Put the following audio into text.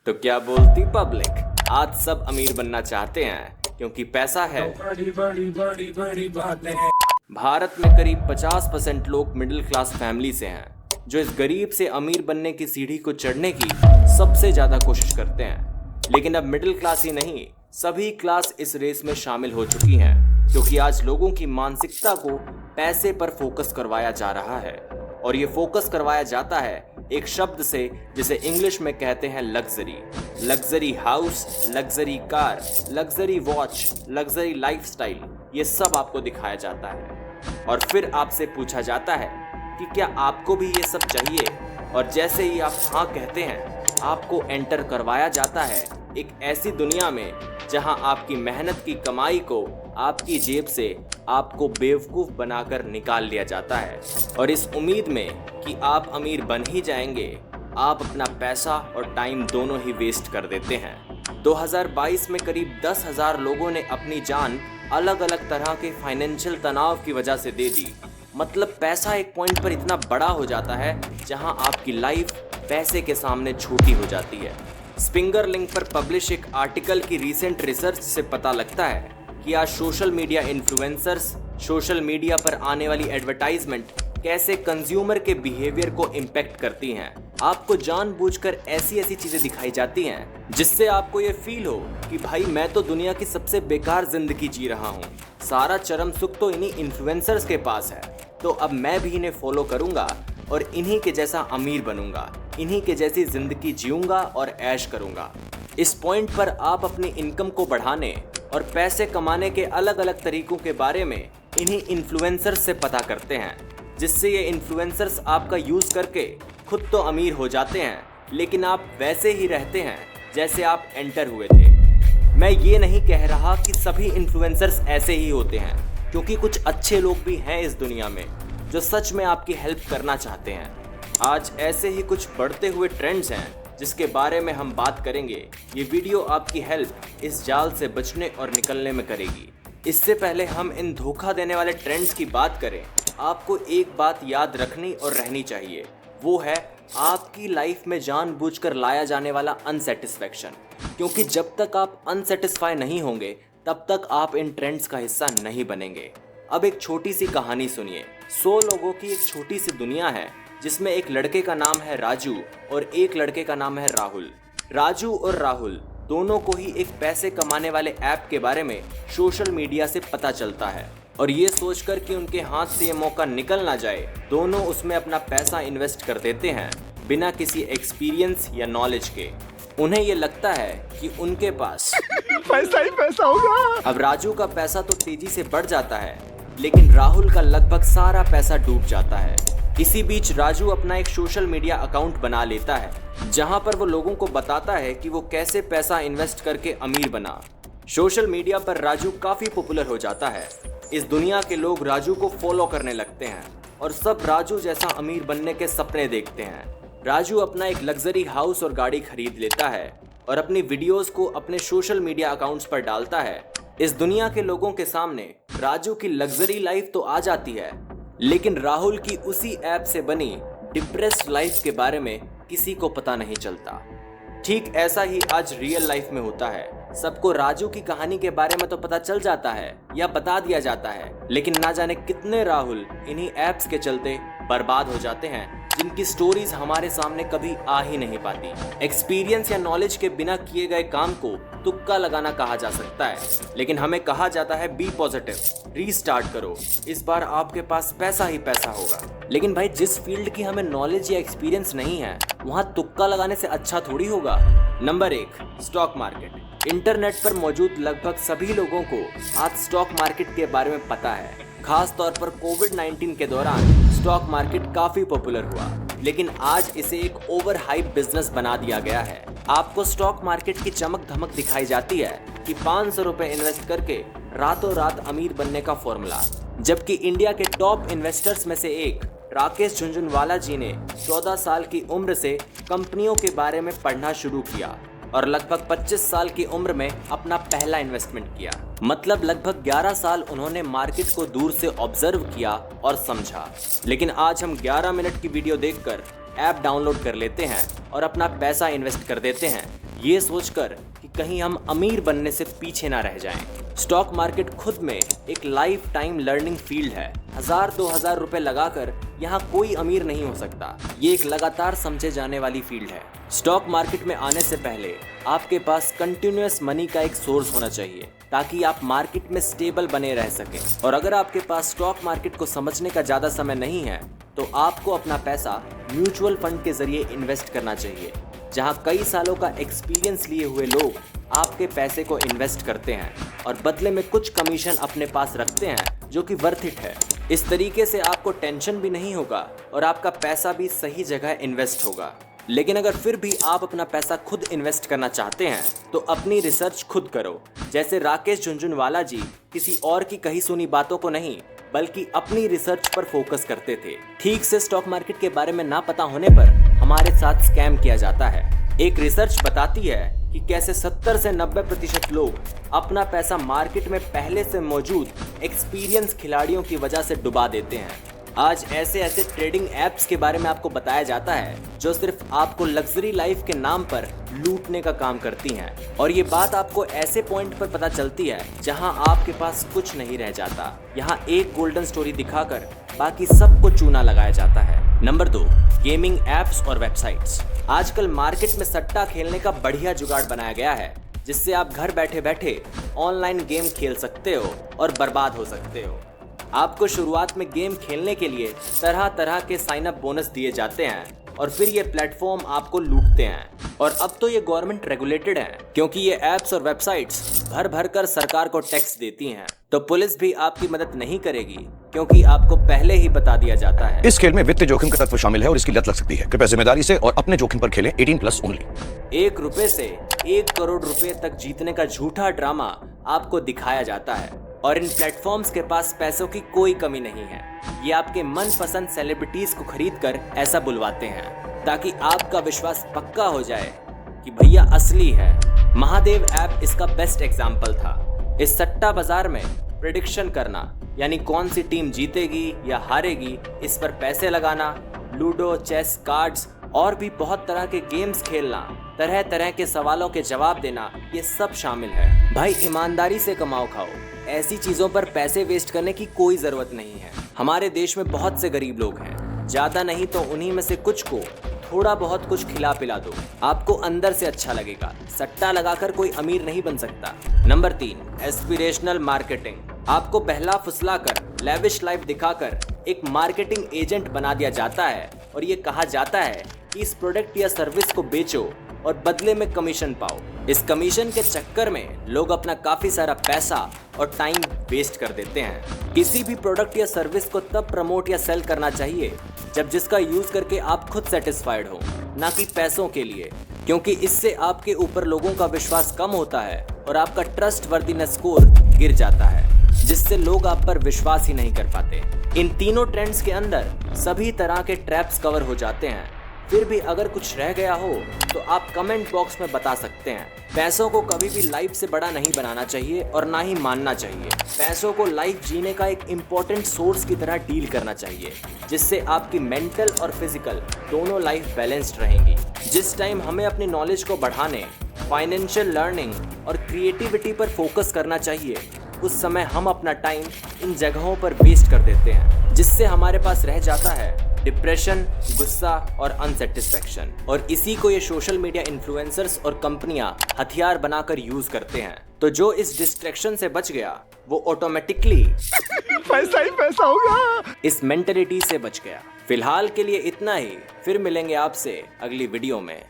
तो क्या बोलती पब्लिक, आज सब अमीर बनना चाहते हैं क्योंकि पैसा है। बड़ी बात है। भारत में करीब 50% लोग मिडिल क्लास फैमिली से हैं, जो इस गरीब से अमीर बनने की सीढ़ी को चढ़ने की सबसे ज्यादा कोशिश करते हैं। लेकिन अब मिडिल क्लास ही नहीं, सभी क्लास इस रेस में शामिल हो चुकी हैं, क्योंकि आज लोगों की मानसिकता को पैसे पर फोकस करवाया जा रहा है। और ये फोकस करवाया जाता है एक शब्द से, जिसे इंग्लिश में कहते हैं luxury. Luxury house, luxury car, luxury watch, luxury lifestyle, ये सब आपको दिखाया जाता है। और फिर आपसे पूछा जाता है कि क्या आपको भी ये सब चाहिए। और जैसे ही आप हाँ कहते हैं, आपको एंटर करवाया जाता है एक ऐसी दुनिया में जहां आपकी मेहनत की कमाई को आपकी जेब से आपको बेवकूफ बनाकर निकाल लिया जाता है। और इस उम्मीद में कि आप अमीर बन ही जाएंगे, आप अपना पैसा और टाइम दोनों ही वेस्ट कर देते हैं। 2022 में करीब 10,000 लोगों ने अपनी जान अलग अलग तरह के फाइनेंशियल तनाव की वजह से दे दी। मतलब पैसा एक पॉइंट पर इतना बड़ा हो जाता है जहां आपकी लाइफ पैसे के सामने छोटी हो जाती है। स्पिंगर लिंक पर पब्लिश एक आर्टिकल की रीसेंट रिसर्च से पता लगता है कि आज social media influencers, social media पर आने वाली एडवर्टाइजमेंट कैसे कंज्यूमर के बिहेवियर को इम्पैक्ट करती हैं। आपको जानबूझकर ऐसी ऐसी चीजें दिखाई जाती हैं जिससे आपको ये फील हो कि भाई मैं तो दुनिया की सबसे बेकार जिंदगी जी रहा हूँ, सारा चरम सुख तो इन्हीं इन्फ्लुएंसर्स के पास है, तो अब मैं भी इन्हें फॉलो करूंगा और इन्हीं के जैसा अमीर बनूंगा, इन्हीं के जैसी जिंदगी जीऊंगा और ऐश करूंगा। इस पॉइंट पर आप अपनी इनकम को बढ़ाने और पैसे कमाने के अलग अलग तरीकों के बारे में इन्हीं इन्फ्लुएंसर्स से पता करते हैं, जिससे ये इन्फ्लुएंसर्स आपका यूज करके खुद तो अमीर हो जाते हैं, लेकिन आप वैसे ही रहते हैं जैसे आप एंटर हुए थे। मैं ये नहीं कह रहा कि सभी इन्फ्लुएंसर्स ऐसे ही होते हैं, क्योंकि कुछ अच्छे लोग भी हैं इस दुनिया में जो सच में आपकी हेल्प करना चाहते हैं। आज ऐसे ही कुछ बढ़ते हुए ट्रेंड्स हैं जिसके बारे में हम बात करेंगे। ये वीडियो आपकी हेल्प इस जाल से बचने और निकलने में करेगी। इससे पहले हम इन धोखा देने वाले ट्रेंड्स की बात करें, आपको एक बात याद रखनी और रहनी चाहिए, वो है आपकी लाइफ में जानबूझकर लाया जाने वाला अनसेटिस्फैक्शन। क्योंकि जब तक आप अनसेटिस्फाई नहीं होंगे, तब तक आप इन ट्रेंड्स का हिस्सा नहीं बनेंगे। अब एक छोटी सी कहानी सुनिए। 100 लोगों की एक छोटी सी दुनिया है जिसमें एक लड़के का नाम है राजू और एक लड़के का नाम है राहुल। राजू और राहुल दोनों को ही एक पैसे कमाने वाले ऐप के बारे में सोशल मीडिया से पता चलता है, और ये सोचकर कि उनके हाथ से ये मौका निकल ना जाए, दोनों उसमें अपना पैसा इन्वेस्ट कर देते हैं बिना किसी एक्सपीरियंस या नॉलेज के। उन्हें ये लगता है कि उनके पास पैसा ही पैसा होगा। अब राजू का पैसा तो तेजी से बढ़ जाता है, लेकिन राहुल का लगभग सारा पैसा डूब जाता है। इसी बीच राजू अपना एक सोशल मीडिया अकाउंट बना लेता है, जहां पर वो लोगों को बताता है कि वो कैसे पैसा इन्वेस्ट करके अमीर बना। सोशल मीडिया पर राजू काफी पॉपुलर हो जाता है। इस दुनिया के लोग राजू को फॉलो करने लगते हैं और सब राजू जैसा अमीर बनने के सपने देखते हैं। राजू अपना एक लग्जरी हाउस और गाड़ी खरीद लेता है और अपनी वीडियोस को अपने सोशल मीडिया अकाउंट्स पर डालता है। इस दुनिया के लोगों के सामने राजू की लग्जरी लाइफ तो आ जाती है, लेकिन राहुल की उसी ऐप से बनी डिप्रेस्ड लाइफ के बारे में किसी को पता नहीं चलता। ठीक ऐसा ही आज रियल लाइफ में होता है। सबको राजू की कहानी के बारे में तो पता चल जाता है या बता दिया जाता है, लेकिन ना जाने कितने राहुल इन्हीं ऐप्स के चलते बर्बाद हो जाते हैं, जिनकी स्टोरीज हमारे सामने कभी आ ही नहीं पाती। एक्सपीरियंस या नॉलेज के बिना किए गए काम को तुक्का लगाना कहा जा सकता है, लेकिन हमें कहा जाता है बी पॉजिटिव, रीस्टार्ट करो, इस बार आपके पास पैसा ही पैसा होगा। लेकिन भाई, जिस फील्ड की हमें नॉलेज या एक्सपीरियंस नहीं है, वहां तुक्का लगाने से अच्छा थोड़ी होगा। Number 1, stock market. इंटरनेट पर मौजूद लगभग सभी लोगों को आज स्टॉक मार्केट के बारे में पता है। खास तौर पर कोविड-19 के दौरान स्टॉक मार्केट काफी पॉपुलर हुआ, लेकिन आज इसे एक ओवर हाइप बिजनेस बना दिया गया है। आपको स्टॉक मार्केट की चमक धमक दिखाई जाती है कि 500 रुपए इन्वेस्ट करके रातों रात अमीर बनने का फॉर्मूला, जबकि इंडिया के टॉप इन्वेस्टर्स में से एक राकेश झुनझुनवाला जी ने 14 साल की उम्र से कंपनियों के बारे में पढ़ना शुरू किया और लगभग 25 साल की उम्र में अपना पहला इन्वेस्टमेंट किया। मतलब लगभग 11 साल उन्होंने मार्केट को दूर से ऑब्जर्व किया और समझा। लेकिन आज हम 11 मिनट की वीडियो देखकर ऐप डाउनलोड कर लेते हैं और अपना पैसा इन्वेस्ट कर देते हैं। ये सोचकर कि कहीं हम अमीर बनने से पीछे ना रह जाएं। स्टॉक मार्केट खुद में एक लाइफ टाइम लर्निंग फील्ड है। 1000-2000 रुपए लगाकर यहाँ कोई अमीर नहीं हो सकता। ये एक लगातार समझे जाने वाली फील्ड है। स्टॉक मार्केट में आने से पहले आपके पास कंटिन्यूअस मनी का एक सोर्स होना चाहिए ताकि आप मार्केट में स्टेबल बने रह सकें। और अगर आपके पास स्टॉक मार्केट को समझने का ज्यादा समय नहीं है तो आपको अपना पैसा म्यूचुअल फंड के जरिए इन्वेस्ट करना चाहिए, जहां कई सालों का एक्सपीरियंस लिए हुए लोग आपके पैसे को इन्वेस्ट करते हैं और बदले में कुछ कमीशन अपने पास रखते हैं जो कि वर्थ इट है। इस तरीके से आपको टेंशन भी नहीं होगा और आपका पैसा भी सही जगह इन्वेस्ट होगा। लेकिन अगर फिर भी आप अपना पैसा खुद इन्वेस्ट करना चाहते हैं तो अपनी रिसर्च खुद करो। जैसे राकेश झुनझुनवाला जी किसी और की कही सुनी बातों को नहीं बल्कि अपनी रिसर्च पर फोकस करते थे। ठीक से स्टॉक मार्केट के बारे में ना पता होने पर हमारे साथ स्कैम किया जाता है। एक रिसर्च बताती है कि कैसे 70 से 90% लोग अपना पैसा मार्केट में पहले से मौजूद एक्सपीरियंस खिलाड़ियों की वजह से डुबा देते हैं। आज ऐसे ट्रेडिंग एप्स के बारे में आपको बताया जाता है जो सिर्फ आपको लग्जरी लाइफ के नाम पर लूटने का काम करती हैं। और ये बात आपको ऐसे पॉइंट पर पता चलती है जहां आपके पास कुछ नहीं रह जाता। यहाँ एक गोल्डन स्टोरी दिखाकर बाकी सबको चूना लगाया जाता है। नंबर 2, गेमिंग एप्स और वेबसाइट्स। आजकल मार्केट में सट्टा खेलने का बढ़िया जुगाड़ बनाया गया है जिससे आप घर बैठे बैठे ऑनलाइन गेम खेल सकते हो और बर्बाद हो सकते हो। आपको शुरुआत में गेम खेलने के लिए तरह तरह के साइन अप बोनस दिए जाते हैं और फिर ये प्लेटफॉर्म आपको लूटते हैं। और अब तो ये गवर्नमेंट रेगुलेटेड है क्योंकि ये एप्स और वेबसाइट्स भर भर कर सरकार को टैक्स देती हैं। तो पुलिस भी आपकी मदद नहीं करेगी क्योंकि आपको पहले ही बता दिया जाता है। इस खेल में वित्तीय जोखिम का तत्व शामिल है और इसकी लत लग सकती है। कृपया जिम्मेदारी से और अपने जोखिम पर खेलें। 18+ ओनली। 1 रुपए से 1 करोड़ रुपए तक जीतने का झूठा ड्रामा आपको दिखाया जाता है और इन प्लेटफॉर्म्स के पास पैसों की कोई कमी नहीं है। ये आपके मनपसंद सेलिब्रिटीज को खरीद कर ऐसा बुलवाते हैं ताकि आपका विश्वास पक्का हो जाए कि भैया असली है। महादेव ऐप इसका बेस्ट एग्जाम्पल था। इस सट्टा बाजार में प्रेडिक्शन करना यानी कौन सी टीम जीतेगी या हारेगी, इस पर पैसे लगाना, लूडो, चेस, कार्ड्स और भी बहुत तरह के गेम्स खेलना, तरह तरह के सवालों के जवाब देना, ये सब शामिल है। भाई ईमानदारी से कमाओ खाओ, ऐसी चीजों पर पैसे वेस्ट करने की कोई जरूरत नहीं है। हमारे देश में बहुत से गरीब लोग हैं, ज्यादा नहीं तो उन्हीं में से कुछ को थोड़ा बहुत कुछ खिला पिला दो, आपको अंदर से अच्छा लगेगा। सट्टा लगाकर कोई अमीर नहीं बन सकता। Number 3, aspirational marketing. आपको बहला फुसला कर, लेविश लाइफ दिखाकर एक मार्केटिंग एजेंट बना दिया जाता है और ये कहा जाता है कि इस प्रोडक्ट या सर्विस को बेचो और बदले में कमीशन पाओ। इस कमीशन के चक्कर में लोग अपना काफी सारा पैसा और टाइम वेस्ट कर देते हैं। किसी भी प्रोडक्ट या सर्विस को तब प्रमोट या सेल करना चाहिए जब जिसका यूज करके आप खुद सेटिस्फाइड हो, ना कि पैसों के लिए, क्योंकि इससे आपके ऊपर लोगों का विश्वास कम होता है और आपका ट्रस्ट वर्दीनेस स्कोर गिर जाता है, जिससे लोग आप पर विश्वास ही नहीं कर पाते। इन तीनों ट्रेंड्स के अंदर सभी तरह के ट्रैप्स कवर हो जाते हैं। फिर भी अगर कुछ रह गया हो तो आप कमेंट बॉक्स में बता सकते हैं। पैसों को कभी भी लाइफ से बड़ा नहीं बनाना चाहिए और ना ही मानना चाहिए। पैसों को लाइफ जीने का एक इम्पोर्टेंट सोर्स की तरह डील करना चाहिए, जिससे आपकी मेंटल और फिजिकल दोनों लाइफ बैलेंस्ड रहेंगी। जिस टाइम हमें अपनी नॉलेज को बढ़ाने, फाइनेंशियल लर्निंग और क्रिएटिविटी पर फोकस करना चाहिए, उस समय हम अपना टाइम इन जगहों पर वेस्ट कर देते हैं, जिससे हमारे पास रह जाता है डिप्रेशन, गुस्सा और अनसेटिस्फैक्शन। और इसी को ये सोशल मीडिया इन्फ्लुएंसर्स और कंपनियां हथियार बनाकर यूज करते हैं। तो जो इस डिस्ट्रैक्शन से बच गया वो ऑटोमेटिकली पैसा ही पैसा होगा। इस मेंटेलिटी से बच गया। फिलहाल के लिए इतना ही, फिर मिलेंगे आपसे अगली वीडियो में।